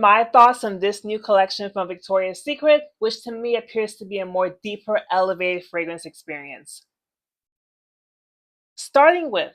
my thoughts on this new collection from Victoria's Secret, which to me appears to be a more deeper, elevated fragrance experience. Starting with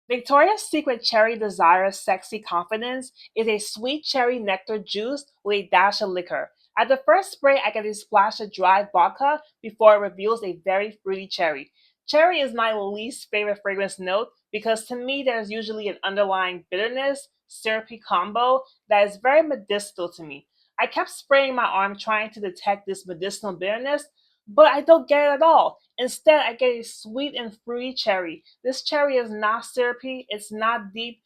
Victoria's Secret Cherry Desire Sexy Confidence is a sweet cherry nectar juice with a dash of liqueur. At the first spray, I get a splash of dry vodka before it reveals a very fruity cherry. Cherry is my least favorite fragrance note because to me there's usually an underlying bitterness-syrupy combo that is very medicinal to me. I kept spraying my arm trying to detect this medicinal bitterness, but I don't get it at all. Instead, I get a sweet and fruity cherry. This cherry is not syrupy, it's not deep,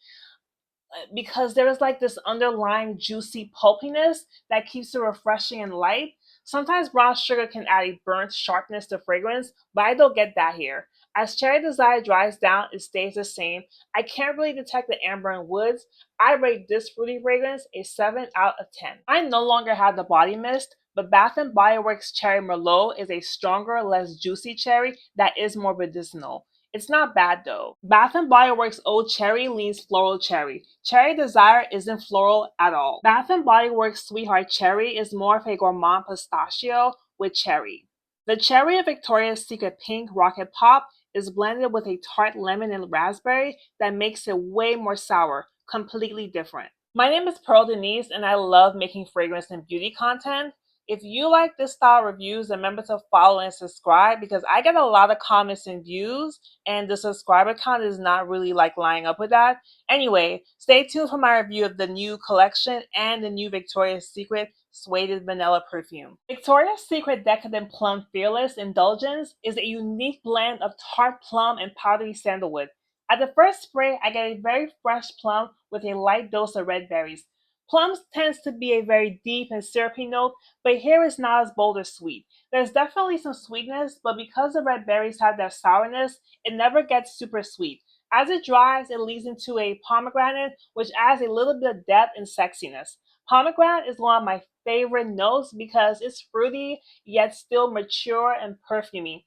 because there is like this underlying juicy pulpiness that keeps it refreshing and light. Sometimes brown sugar can add a burnt sharpness to fragrance, but I don't get that here. As Cherry Desire dries down, it stays the same. I can't really detect the amber and woods. I rate this fruity fragrance a 7 out of 10. I no longer have the body mist, but Bath & Body Works Cherry Merlot is a stronger, less juicy cherry that is more medicinal. It's not bad though. Bath & Body Works Old Cherry leans floral cherry. Cherry Desire isn't floral at all. Bath & Body Works Sweetheart Cherry is more of a gourmand pistachio with cherry. The cherry of Victoria's Secret Pink Rocket Pop is blended with a tart lemon and raspberry that makes it way more sour, completely different. My name is Pearl Denise and I love making fragrance and beauty content. If you like this style reviews, remember to follow and subscribe because I get a lot of comments and views and the subscriber count is not really like lining up with that. Anyway, stay tuned for my review of the new collection and the new Victoria's Secret Suede Vanilla Perfume. Victoria's Secret Decadent Plum Fearless Indulgence is a unique blend of tart plum and powdery sandalwood. At the first spray, I get a very fresh plum with a light dose of red berries. Plums tends to be a very deep and syrupy note, but here it's not as bold or sweet. There's definitely some sweetness, but because the red berries have that sourness, it never gets super sweet. As it dries, it leads into a pomegranate, which adds a little bit of depth and sexiness. Pomegranate is one of my favorite notes because it's fruity, yet still mature and perfumey.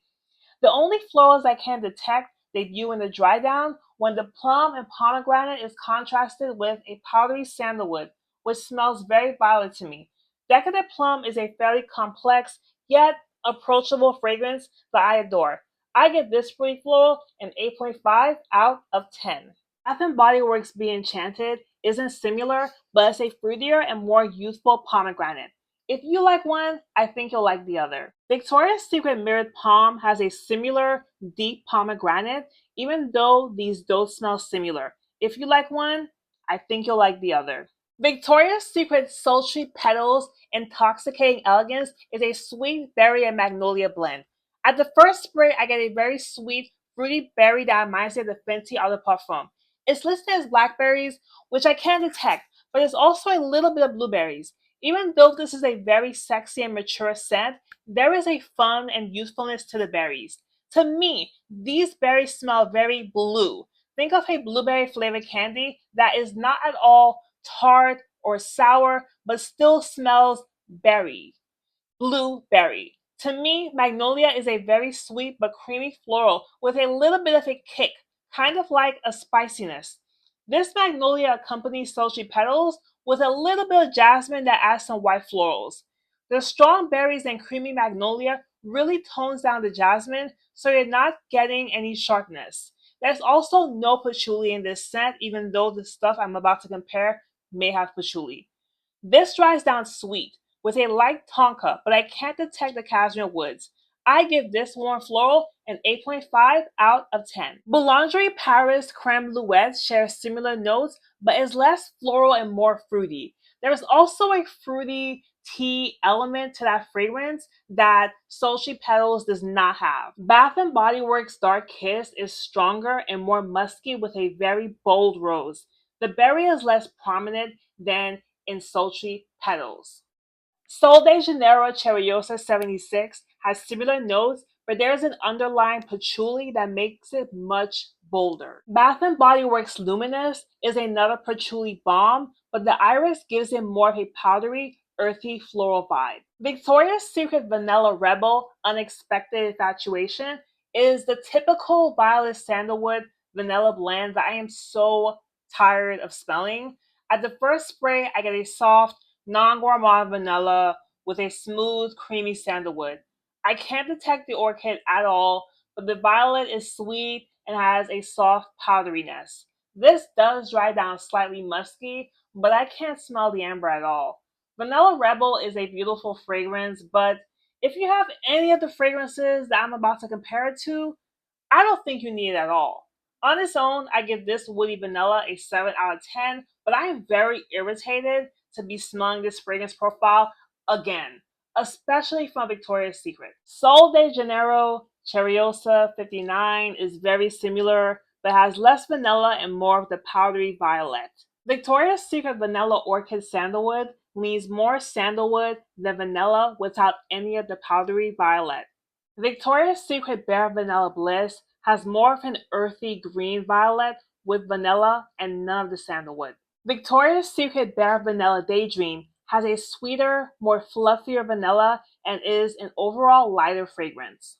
The only florals I can detect debut in the dry down when the plum and pomegranate is contrasted with a powdery sandalwood, which smells very violet to me. Decadent Plum is a fairly complex yet approachable fragrance that I adore. I give this fruity floral an 8.5 out of 10. Bath & Body Works Be Enchanted isn't similar, but it's a fruitier and more youthful pomegranate. If you like one, I think you'll like the other. Victoria's Secret Mirrored Palm has a similar deep pomegranate, even though these don't smell similar. If you like one, I think you'll like the other. Victoria's Secret Sultry Petals Intoxicating Elegance is a sweet berry and magnolia blend. At the first spray, I get a very sweet, fruity berry that reminds me of the Fenty Eau de Parfum. It's listed as blackberries, which I can detect, but there's also a little bit of blueberries. Even though this is a very sexy and mature scent, there is a fun and youthfulness to the berries. To me, these berries smell very blue. Think of a blueberry flavored candy that is not at all tart or sour, but still smells berry. Blueberry. To me, magnolia is a very sweet but creamy floral with a little bit of a kick, kind of like a spiciness. This magnolia accompanies sultry petals with a little bit of jasmine that adds some white florals. The strong berries and creamy magnolia really tones down the jasmine, so you're not getting any sharpness. There's also no patchouli in this scent, even though the stuff I'm about to compare may have patchouli. This dries down sweet, with a light tonka, but I can't detect the cashmere woods. I give this warm floral an 8.5 out of 10. Boulangerie Paris Creme Bluette shares similar notes, but is less floral and more fruity. There's also a fruity tea element to that fragrance that Sultry Petals does not have. Bath & Body Works Dark Kiss is stronger and more musky with a very bold rose. The berry is less prominent than in Sultry Petals. Sol de Janeiro Cherryosa 76 has similar notes, but there is an underlying patchouli that makes it much bolder. Bath & Body Works Luminous is another patchouli bomb, but the iris gives it more of a powdery, earthy floral vibe. Victoria's Secret Vanilla Rebel Unexpected Infatuation is the typical violet sandalwood vanilla blend that I am so tired of smelling. At the first spray, I get a soft, non-gourmand vanilla with a smooth, creamy sandalwood. I can't detect the orchid at all, but the violet is sweet and has a soft powderiness. This does dry down slightly musky, but I can't smell the amber at all. Vanilla Rebel is a beautiful fragrance, but if you have any of the fragrances that I'm about to compare it to, I don't think you need it at all. On its own, I give this woody vanilla a 7 out of 10, but I am very irritated to be smelling this fragrance profile again, especially from Victoria's Secret. Sol de Janeiro Cheriosa 59 is very similar, but has less vanilla and more of the powdery violet. Victoria's Secret Vanilla Orchid Sandalwood leans more sandalwood than vanilla without any of the powdery violet. Victoria's Secret Bare Vanilla Bliss has more of an earthy green violet with vanilla and none of the sandalwood. Victoria's Secret Bare Vanilla Daydream has a sweeter, more fluffier vanilla and is an overall lighter fragrance.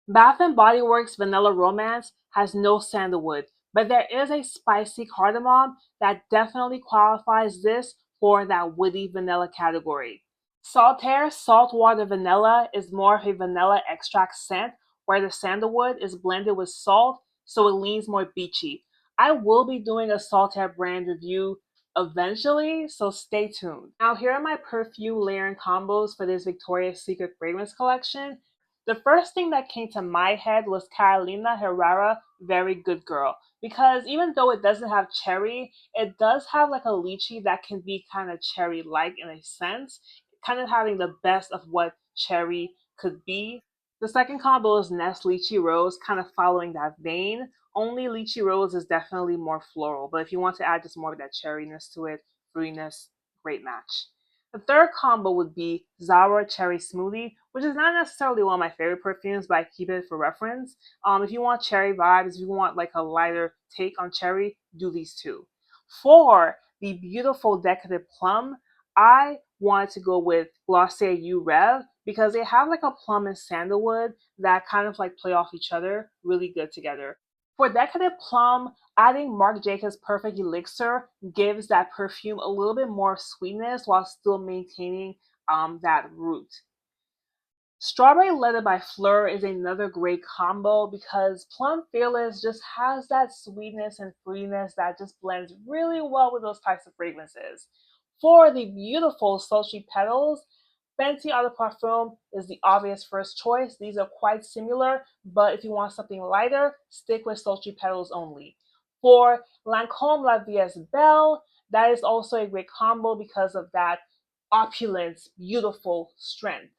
Bath and Body Works Vanilla Romance has no sandalwood, but there is a spicy cardamom that definitely qualifies this for that woody vanilla category. Saltaire Saltwater Vanilla is more of a vanilla extract scent, where the sandalwood is blended with salt, so it leans more beachy. I will be doing a Saltaire brand review eventually, so stay tuned. Now, here are my perfume layering combos for this Victoria's Secret fragrance collection. The first thing that came to my head was Carolina Herrera Very Good Girl, because even though it doesn't have cherry, it does have like a lychee that can be kind of cherry like in a sense, kind of having the best of what cherry could be. The second combo is Nest Lychee Rose, kind of following that vein. Only Lychee Rose is definitely more floral, but if you want to add just more of that cherryness to it, fruitiness, great match. The third combo would be Zara Cherry Smoothie, which is not necessarily one of my favorite perfumes, but I keep it for reference. If you want cherry vibes, if you want like a lighter take on cherry, do these two. For the beautiful Decadent Plum, I wanted to go with Glossier You Rev because they have like a plum and sandalwood that kind of like play off each other really good together. For Decadent Plum, adding Marc Jacobs Perfect Elixir gives that perfume a little bit more sweetness while still maintaining that root. Strawberry Leather by Fleur is another great combo because Plum Fearless just has that sweetness and fruitiness that just blends really well with those types of fragrances. For the beautiful Sultry Petals, Fenty Eau de Parfum is the obvious first choice. These are quite similar, but if you want something lighter, stick with Sultry Petals only. For Lancome La Vie Est Belle, that is also a great combo because of that opulence, beautiful strength.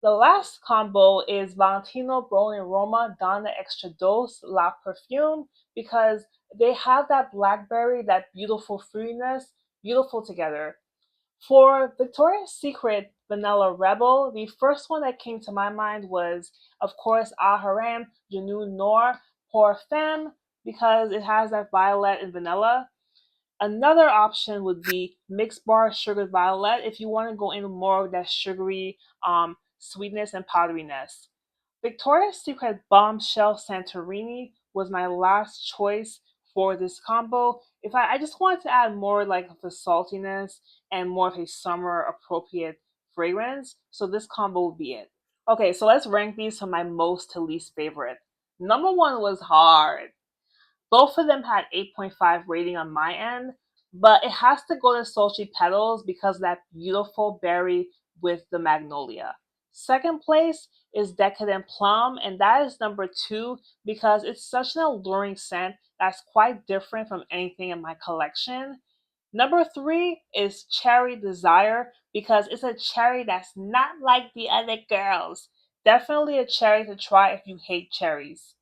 The last combo is Valentino Brolin Roma Donna Extra Dose La Perfume because they have that blackberry, that beautiful fruitiness, beautiful together. For Victoria's Secret Vanilla Rebel, the first one that came to my mind was, of course, Ah Harem Junoon Noir Pour Femme because it has that violet and vanilla. Another option would be mixed bar sugared violet if you want to go into more of that sugary sweetness and powderiness. Victoria's Secret Bombshell Santorini was my last choice for this combo. If I just wanted to add more like of the saltiness and more of a summer appropriate fragrance, so this combo would be it. Okay, so let's rank these from my most to least favorite. Number one was hard. Both of them had 8.5 rating on my end, but it has to go to Sultry Petals because of that beautiful berry with the magnolia. Second place is Decadent Plum, and that is number two because it's such an alluring scent that's quite different from anything in my collection. Number three is Cherry Desire because it's a cherry that's not like the other girls. Definitely a cherry to try if you hate cherries.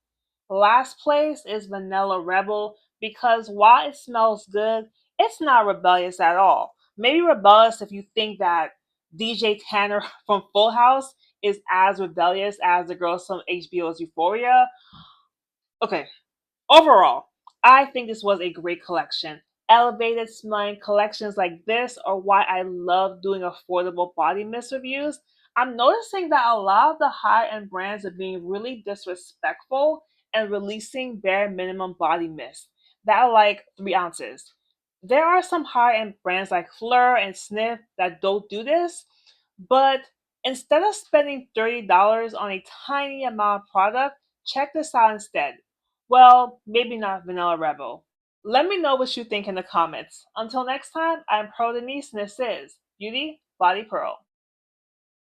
Last place is Vanilla Rebel because while it smells good, it's not rebellious at all. Maybe rebellious if you think that DJ Tanner from Full House is as rebellious as the girls from HBO's Euphoria. Okay, overall, I think this was a great collection. Elevated smelling collections like this are why I love doing affordable body mist reviews. I'm noticing that a lot of the high end brands are being really disrespectful and releasing bare minimum body mist that are like 3 ounces. There are some high-end brands like Fleur and Sniff that don't do this, but instead of spending $30 on a tiny amount of product, check this out instead. Well, maybe not Vanilla Rebel. Let me know what you think in the comments. Until next time, I'm Pearl Denise, and this is Beauty Body Pearl.